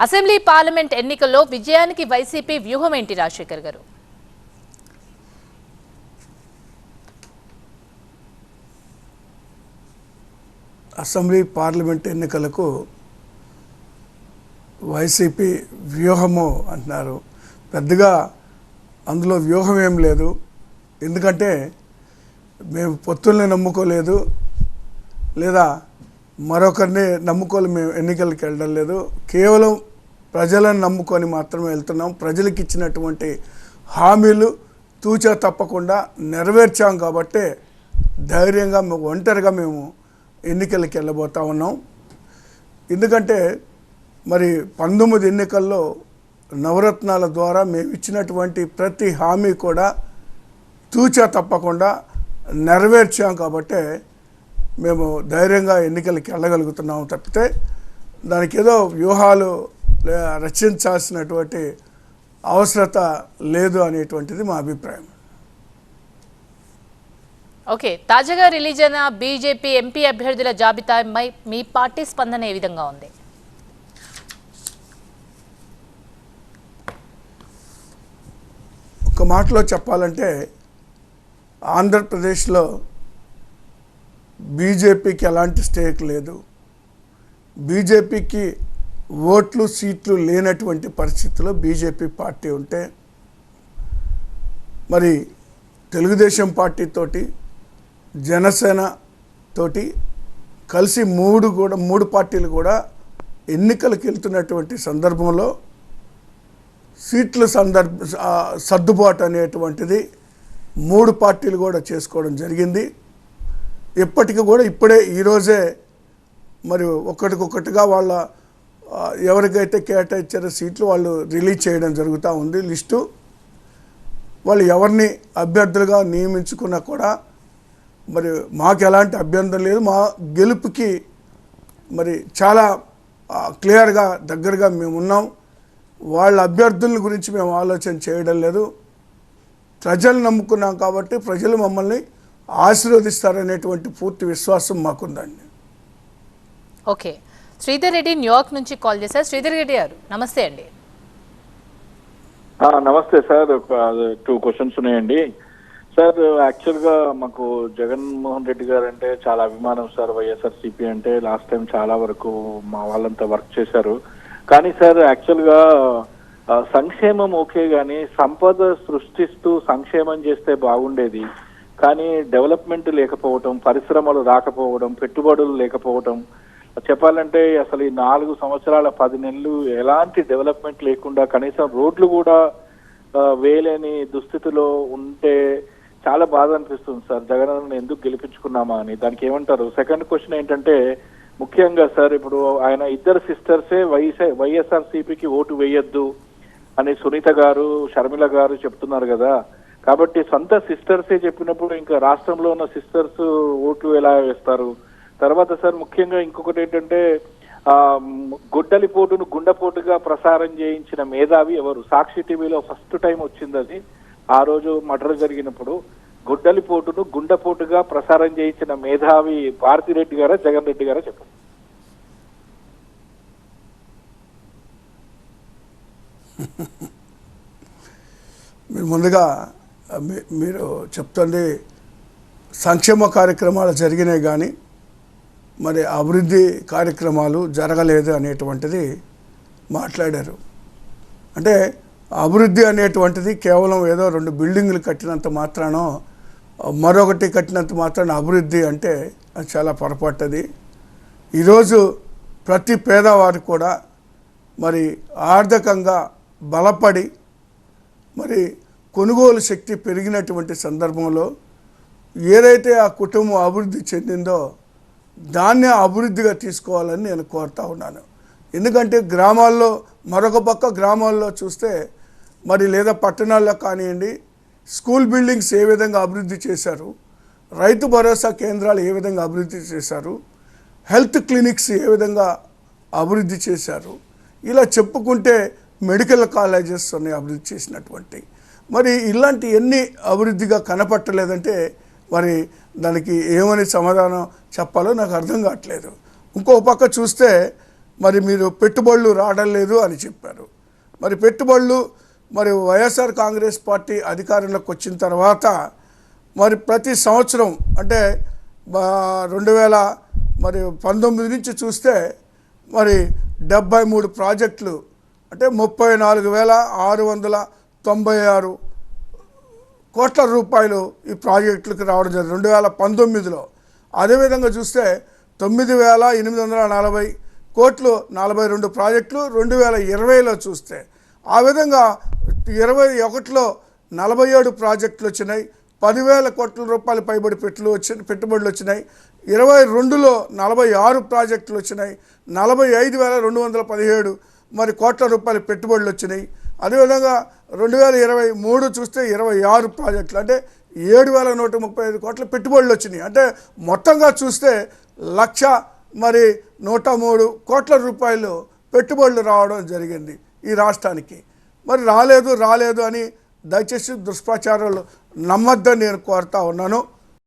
Assembly parliament ఎన్నికల్లో విజయానికి YCP వ్యూహం ఏంటి రాజశేఖర్ గారు? అసెంబ్లీ పార్లమెంట్ ఎన్నికలకు వైసీపీ వ్యూహము అంటున్నారు. పెద్దగా అందులో వ్యూహం ఏం లేదు. ఎందుకంటే మేము పొత్తుల్ని నమ్ముకోలేదు, లేదా మరొకరిని నమ్ముకోవాలి. మేము ఎన్నికలకు వెళ్ళడం లేదు. కేవలం ప్రజలను నమ్ముకొని మాత్రమే వెళ్తున్నాం. ప్రజలకు ఇచ్చినటువంటి హామీలు తూచా తప్పకుండా నెరవేర్చాం కాబట్టి ధైర్యంగా ఒంటరిగా మేము ఎన్నికలకు వెళ్ళబోతా ఉన్నాం. ఎందుకంటే మరి 19 ఎన్నికల్లో నవరత్నాల ద్వారా మేము ఇచ్చినటువంటి ప్రతి హామీ కూడా తూచా తప్పకుండా నెరవేర్చాం కాబట్టి మేము ధైర్యంగా ఎన్నికలకి వెళ్ళగలుగుతున్నాం తప్పితే దానికి ఏదో వ్యూహాలు రచించాల్సినటువంటి అవసరత లేదు అనేటువంటిది మా అభిప్రాయం. ఓకే, తాజాగా రిలీజ్ అయిన బీజేపీ ఎంపీ అభ్యర్థుల జాబితాపై మీ పార్టీ స్పందన ఏ విధంగా ఉంది? ఒక మాటలో చెప్పాలంటే ఆంధ్రప్రదేశ్లో బీజేపీకి ఎలాంటి స్టేక్ లేదు. బీజేపీకి ఓట్లు సీట్లు లేనటువంటి పరిస్థితుల్లో బీజేపీ పార్టీ ఉంటే మరి తెలుగుదేశం పార్టీతోటి జనసేన తోటి కలిసి మూడు పార్టీలు కూడా ఎన్నికలకు వెళ్తున్నటువంటి సందర్భంలో సీట్ల సర్దుబాటు అనేటువంటిది 3 పార్టీలు కూడా చేసుకోవడం జరిగింది. ఇప్పటికీ కూడా ఈరోజే మరి ఒక్కటికొక్కటిగా వాళ్ళ ఎవరికైతే కేటాయించారో సీట్లు వాళ్ళు రిలీజ్ చేయడం జరుగుతూ ఉంది లిస్టు. వాళ్ళు ఎవరిని అభ్యర్థులుగా నియమించుకున్నా కూడా మరి మాకు ఎలాంటి అభ్యంతరం లేదు. మా గెలుపుకి మరి చాలా క్లియర్గా దగ్గరగా మేము ఉన్నాం. వాళ్ళ అభ్యర్థుల గురించి మేము ఆలోచన చేయడం లేదు. ప్రజలు నమ్ముకున్నాం కాబట్టి ప్రజలు మమ్మల్ని ఆశీర్వదిస్తారనేటువంటి పూర్తి విశ్వాసం మాకుందండి. ఓకే, శ్రీధర్ రెడ్డి న్యూయార్క్ నుంచి కాల్ చేశారు. శ్రీధర్ రెడ్డి గారు నమస్తే అండి. నమస్తే సార్. ఒక 2 క్వశ్చన్స్ ఉన్నాయండి సార్. యాక్చువల్గా మాకు జగన్మోహన్ రెడ్డి గారు అంటే చాలా అభిమానం సార్. వైఎస్ఆర్సీపీ అంటే లాస్ట్ టైం చాలా వరకు మా వాళ్ళంతా వర్క్ చేశారు. కానీ సార్ యాక్చువల్గా సంక్షేమం ఓకే, కానీ సంపద సృష్టిస్తూ సంక్షేమం చేస్తే బాగుండేది. కానీ డెవలప్మెంట్ లేకపోవటం, పరిశ్రమలు రాకపోవడం, పెట్టుబడులు లేకపోవటం, చెప్పాలంటే అసలు ఈ 4 సంవత్సరాల 10 నెలలు ఎలాంటి డెవలప్మెంట్ లేకుండా కనీసం రోడ్లు కూడా వేయలేని దుస్థితిలో ఉంటే చాలా బాధ అనిపిస్తుంది సార్. జగన్ ఎందుకు గెలిపించుకున్నామా అని. దానికి ఏమంటారు? సెకండ్ క్వశ్చన్ ఏంటంటే ముఖ్యంగా సార్, ఇప్పుడు ఆయన ఇద్దరు సిస్టర్సే వైఎస్ఆర్సీపీకి ఓటు వేయొద్దు అని సునీత గారు, షర్మిల గారు చెప్తున్నారు కదా. కాబట్టి సొంత సిస్టర్సే చెప్పినప్పుడు ఇంకా రాష్ట్రంలో ఉన్న సిస్టర్స్ ఓట్లు ఎలా వేస్తారు? తర్వాత సార్ ముఖ్యంగా ఇంకొకటి ఏంటంటే గొడ్డలిపోటును గుండెపోటుగా ప్రసారం చేయించిన మేధావి ఎవరు? సాక్షి టీవీలో ఫస్ట్ టైం వచ్చింది అది. ఆ రోజు మర్డర్ జరిగినప్పుడు గొడ్డలిపోటును గుండెపోటుగా ప్రసారం చేయించిన మేధావి భారతిరెడ్డి గారా, జగన్ రెడ్డి గారా చెప్పండి. మీరు ముందుగా మీరు చెప్తుంది సంక్షేమ కార్యక్రమాలు జరిగినాయి కానీ మరి అభివృద్ధి కార్యక్రమాలు జరగలేదు అనేటువంటిది మాట్లాడారు. అంటే అభివృద్ధి అనేటువంటిది కేవలం ఏదో 2 బిల్డింగులు కట్టినంత మాత్రానో మరొకటి కట్టినంత మాత్రాన అభివృద్ధి అంటే అది చాలా పొరపాటుది. ఈరోజు ప్రతి పేదవారు కూడా మరి ఆర్థికంగా బలపడి మరి కొనుగోలు శక్తి పెరిగినటువంటి సందర్భంలో ఏదైతే ఆ కుటుంబం అభివృద్ధి చెందిందో దాన్నే అభివృద్ధిగా తీసుకోవాలని నేను కోరుతా ఉన్నాను. ఎందుకంటే గ్రామాల్లో మరొక పక్క గ్రామాల్లో చూస్తే మరి లేదా పట్టణాల్లో కానివ్వండి, స్కూల్ బిల్డింగ్స్ ఏ విధంగా అభివృద్ధి చేశారు, రైతు భరోసా కేంద్రాలు ఏ విధంగా అభివృద్ధి చేశారు, హెల్త్ క్లినిక్స్ ఏ విధంగా అభివృద్ధి చేశారు, ఇలా చెప్పుకుంటే మెడికల్ కాలేజెస్ ఉన్నాయి అభివృద్ధి చేసినటువంటి. మరి ఇలాంటి ఎన్ని అభివృద్ధిగా కనపట్టలేదంటే మరి దానికి ఏమని సమాధానం చెప్పాలో నాకు అర్థం కావట్లేదు. ఇంకో పక్క చూస్తే మరి మీరు పెట్టుబడులు రావడం లేదు అని చెప్పారు. మరి పెట్టుబడులు మరి వైఎస్ఆర్ కాంగ్రెస్ పార్టీ అధికారంలోకి వచ్చిన తర్వాత మరి ప్రతి సంవత్సరం అంటే 2019 నుంచి చూస్తే మరి 73 ప్రాజెక్టులు అంటే 34,696 కోట్ల రూపాయలు ఈ ప్రాజెక్టులకు రావడం జరిగింది 2019లో. అదేవిధంగా చూస్తే 9,840 కోట్లు 42 ప్రాజెక్టులు 2020లో చూస్తే. ఆ విధంగా 21లో 47 ప్రాజెక్టులు వచ్చినాయి, 10,000 కోట్ల రూపాయల పైబడి పెట్టుబడులు వచ్చినాయి. 22లో 46 ప్రాజెక్టులు వచ్చినాయి, 45,217 మరి కోట్ల రూపాయల పెట్టుబడులు వచ్చినాయి. అదేవిధంగా 2023 చూస్తే 26 ప్రాజెక్టులు అంటే 7,135 కోట్ల పెట్టుబడులు వచ్చినాయి. అంటే మొత్తంగా చూస్తే 1,103 కోట్ల రూపాయలు పెట్టుబడులు రావడం జరిగింది ఈ రాష్ట్రానికి. మరి రాలేదు అని దయచేసి దుష్ప్రచారాలు నమ్మొద్దని నేను కోరుతా ఉన్నాను.